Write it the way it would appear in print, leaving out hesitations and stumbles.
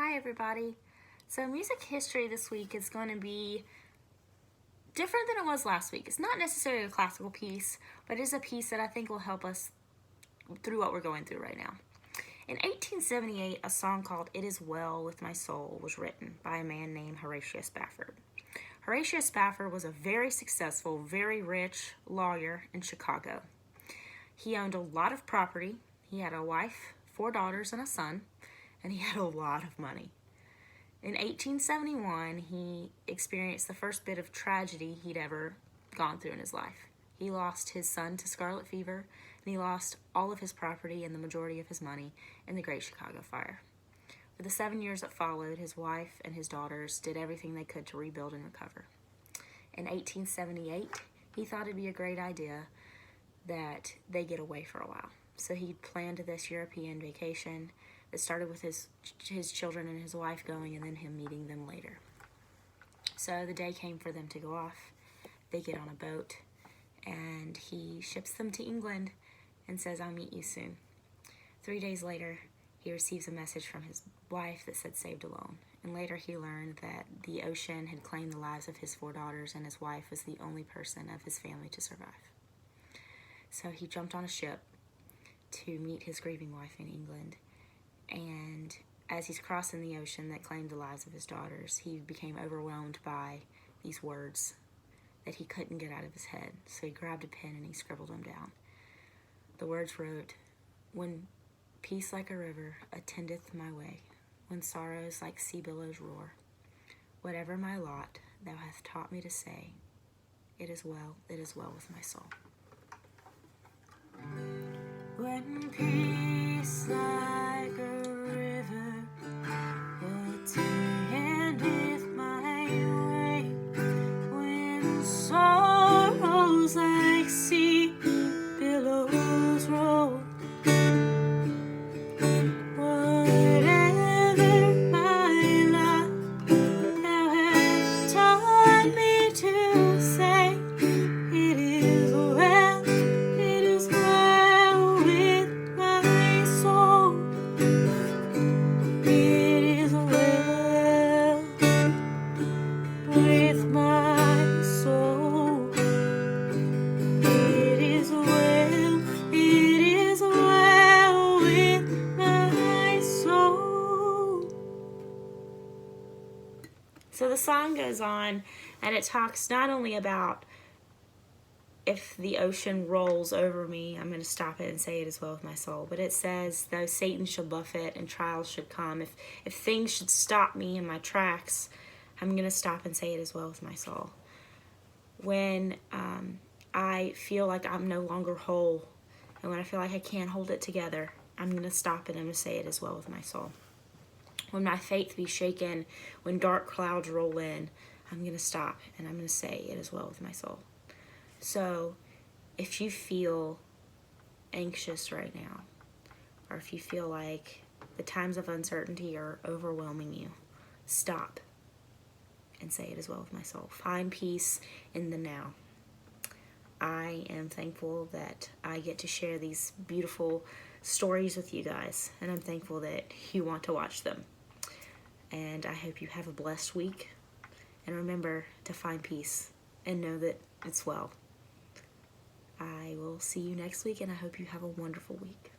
Hi everybody. So music history this week is going to be different than it was last week. It's not necessarily a classical piece, but it is a piece that I think will help us through what we're going through right now. In 1878, a song called It Is Well With My Soul was written by a man named Horatio Spafford. Horatio Spafford was a very successful, very rich lawyer in Chicago. He owned a lot of property. He had a wife, 4 daughters, and a son, and he had a lot of money. In 1871, he experienced the first bit of tragedy he'd ever gone through in his life. He lost his son to scarlet fever, and he lost all of his property and the majority of his money in the Great Chicago Fire. For the 7 years that followed, his wife and his daughters did everything they could to rebuild and recover. In 1878, he thought it'd be a great idea that they get away for a while. So he planned this European vacation that started with his children and his wife going, and then him meeting them later. So the day came for them to go off. They get on a boat, and he ships them to England and says, "I'll meet you soon." 3 days later, he receives a message from his wife that said "saved alone." And later he learned that the ocean had claimed the lives of his 4 daughters, and his wife was the only person of his family to survive. So he jumped on a ship to meet his grieving wife in England. And as he's crossing the ocean that claimed the lives of his daughters, he became overwhelmed by these words that he couldn't get out of his head. So he grabbed a pen and he scribbled them down. The words wrote, "When peace like a river attendeth my way, when sorrows like sea billows roar, whatever my lot, thou hast taught me to say, it is well with my soul." When peace like a river attendeth my way, when sorrows like sea billows roll, whatever my lot, thou hast taught me to say, it is well with my soul. It is well with my soul. It is well with my soul. So the song goes on, and it talks not only about if the ocean rolls over me, I'm going to stop it and say it is well with my soul. But it says, though Satan shall buffet and trials should come, if things should stop me in my tracks, I'm going to stop and say it is well with my soul. When I feel like I'm no longer whole, and when I feel like I can't hold it together, I'm going to stop and I'm going to say it is well with my soul. When my faith be shaken, when dark clouds roll in, I'm going to stop and I'm going to say it is well with my soul. So if you feel anxious right now, or if you feel like the times of uncertainty are overwhelming you, stop and say it is well with my soul. Find peace in the now. I am thankful that I get to share these beautiful stories with you guys, and I'm thankful that you want to watch them. And I hope you have a blessed week, and remember to find peace and know that it's well. I will see you next week, and I hope you have a wonderful week.